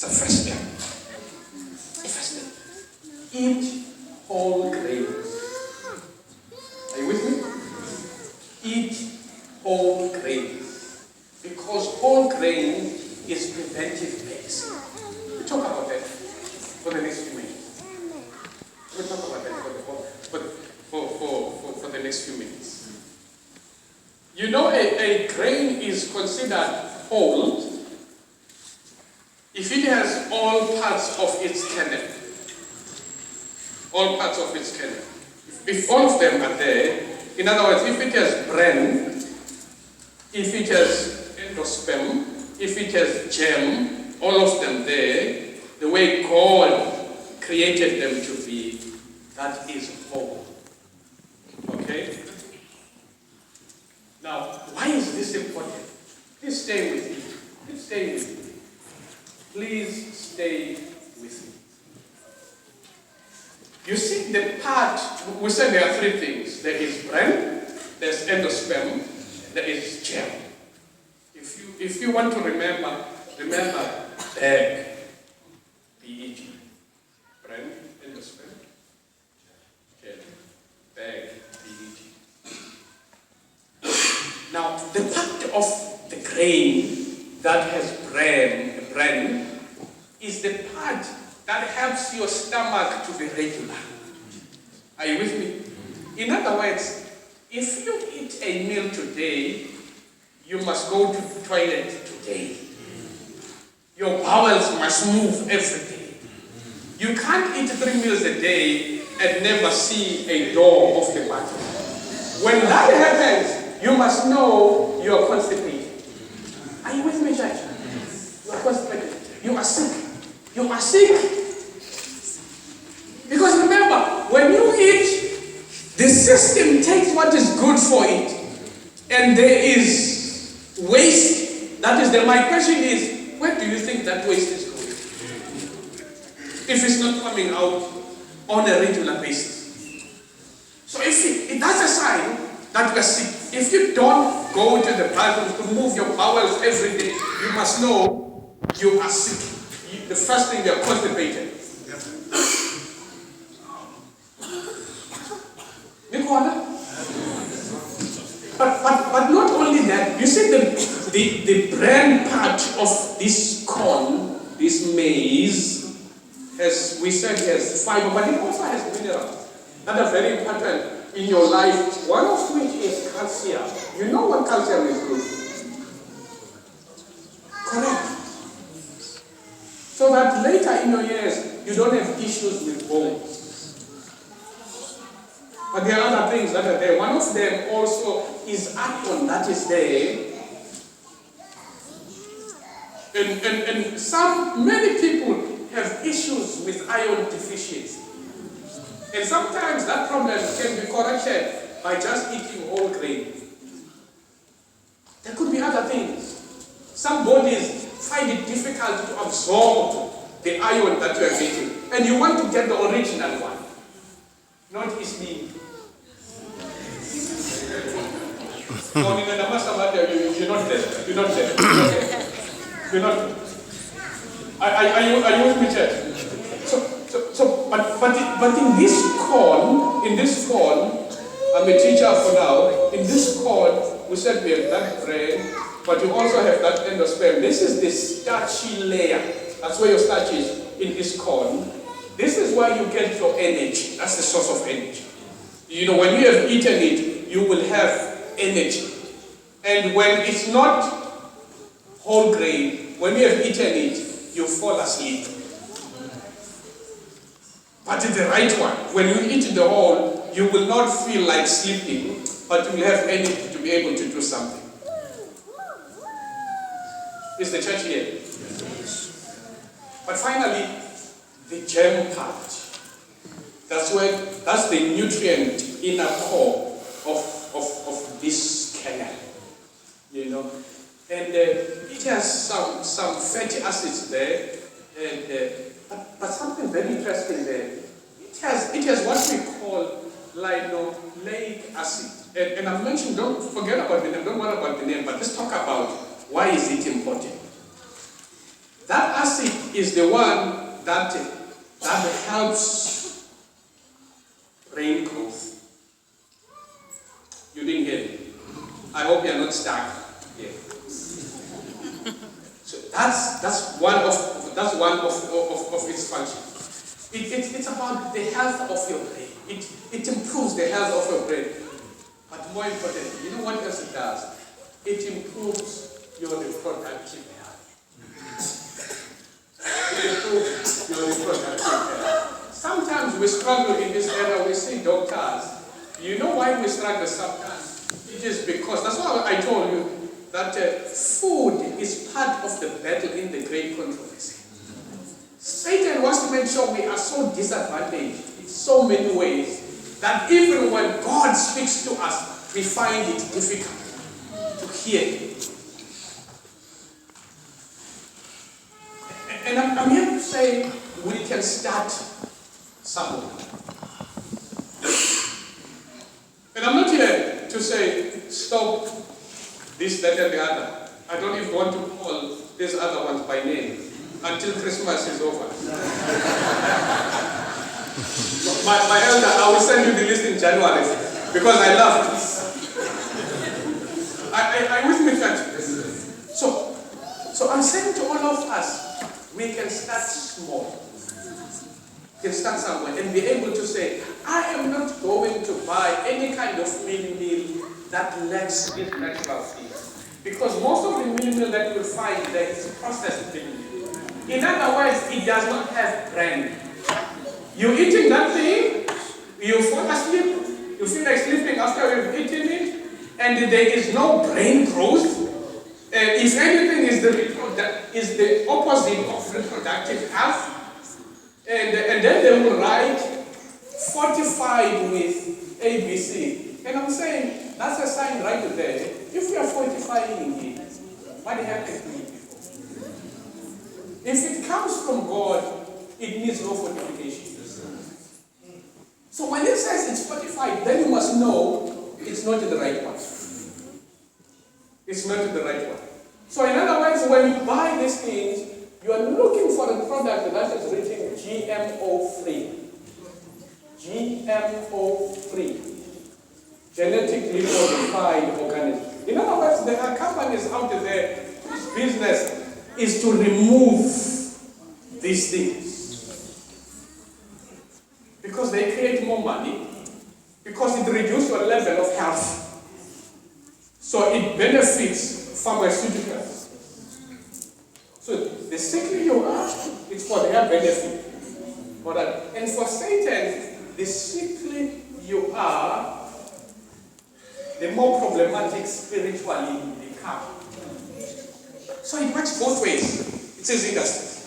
It's the first step. The first step. Eat whole grains. Are you with me? Eat whole grains. Because whole grain is preventive medicine. We'll talk about that for the next few minutes. We'll talk about that for the next few minutes. You know, a grain is considered whole if it has all parts of its kernel. All parts of its kernel. If all of them are there, in other words, if it has bran, if it has endosperm, if it has germ, all of them there, the way God created them to be, that is whole. Okay? Now, why is this important? Please stay with me. Please stay with me. Please stay with me. You see the part, we said there are three things. There is bran, there's endosperm, there is germ. If you want to remember bag, B-E-G. Bran, endosperm, germ, bag, B-E-G. Now, the part of the grain that has bran is the part that helps your stomach to be regular. Are you with me? In other words, if you eat a meal today, you must go to the toilet today. Your bowels must move every day. You can't eat 3 meals a day and never see a door of the bathroom. When that happens, you must know you are constipated. Are you with me, church? You are constipated. You are sick. You are sick. Because remember, when you eat, the system takes what is good for it. And there is waste. That is my question is, where do you think that waste is going? If it's not coming out on a regular basis. So if that's a sign that we are sick. If you don't go to the bathroom to move your bowels every day, you must know you are sick. The first thing, you're constipated. But not only that, you see the bran part of this corn, this maize, as we said, has fiber, but it also has minerals that are very important in your life, one of which is calcium. You know what calcium is good? Correct. So that later in your years, you don't have issues with bones. But there are other things that are there. One of them also is iron that is there. And many people have issues with iron deficiency. And sometimes that problem can be corrected by just eating whole grain. There could be other things. Some bodies find it difficult to absorb the iron that you are getting. And you want to get the original one. Not easily. No, you're not there. You're not there. You're not there. Are you with me, church? But in this corn, I'm a teacher for now. In this corn, we said we have that bran, but you also have that endosperm. This is the starchy layer. That's where your starch is in this corn. This is where you get your energy. That's the source of energy. You know, when you have eaten it, you will have energy. And when it's not whole grain, when you have eaten it, you fall asleep. But it's the right one. When you eat the whole, you will not feel like sleeping, but you will have energy to be able to do something. Is the church here? Yes. But finally, the germ part. That's the nutrient inner core of this kernel. You know, and it has some fatty acids there, and but something very interesting there. It has what we call linoleic acid, and I mentioned, don't forget about the name, don't worry about the name, but let's talk about why is it important. That acid is the one that helps brain growth. You didn't hear me. I hope you are not stuck here. So that's one of its functions. It's about the health of your brain. It improves the health of your brain. But more importantly, you know what else it does? It improves your reproductive health. It improves your reproductive health. Sometimes we struggle in this area. We see doctors. You know why we struggle sometimes? It is because, that's why I told you that food is part of the battle in the great controversy. Satan wants to make sure we are so disadvantaged in so many ways that even when God speaks to us, we find it difficult to hear Him. And I'm here to say we can start somewhere. And I'm not here to say stop this, that, and the other. I don't even want to call these other ones by name until Christmas is over. my elder, I will send you the list in January because I love it. I with me, church. So I'm saying to all of us, we can start small. We can start somewhere and be able to say, I am not going to buy any kind of meal that lacks these natural things. Because most of the meal that you will find there is processed meal. In other words, it does not have brain. You're eating that thing, you fall asleep, you feel like sleeping after you've eaten it, and there is no brain growth. If anything, is the opposite of reproductive health. And then they will write fortified with ABC. And I'm saying, that's a sign right there. If we are fortifying it, what happened to it before? If it comes from God, it needs no fortification. So when it says it's fortified, then you must know it's not the right one. It's not the right one. So in other words, when you buy these things, you are looking for a product that is written GMO-free. GMO-free. Genetically modified organism. In other words, there are companies out there whose business is to remove these things. Because they create more money, because it reduces your level of health. So it benefits pharmaceuticals. So the sickly you are, it's for their benefit. And for Satan, the sickly you are, the more problematic spiritually you become. So it works both ways. It says industry.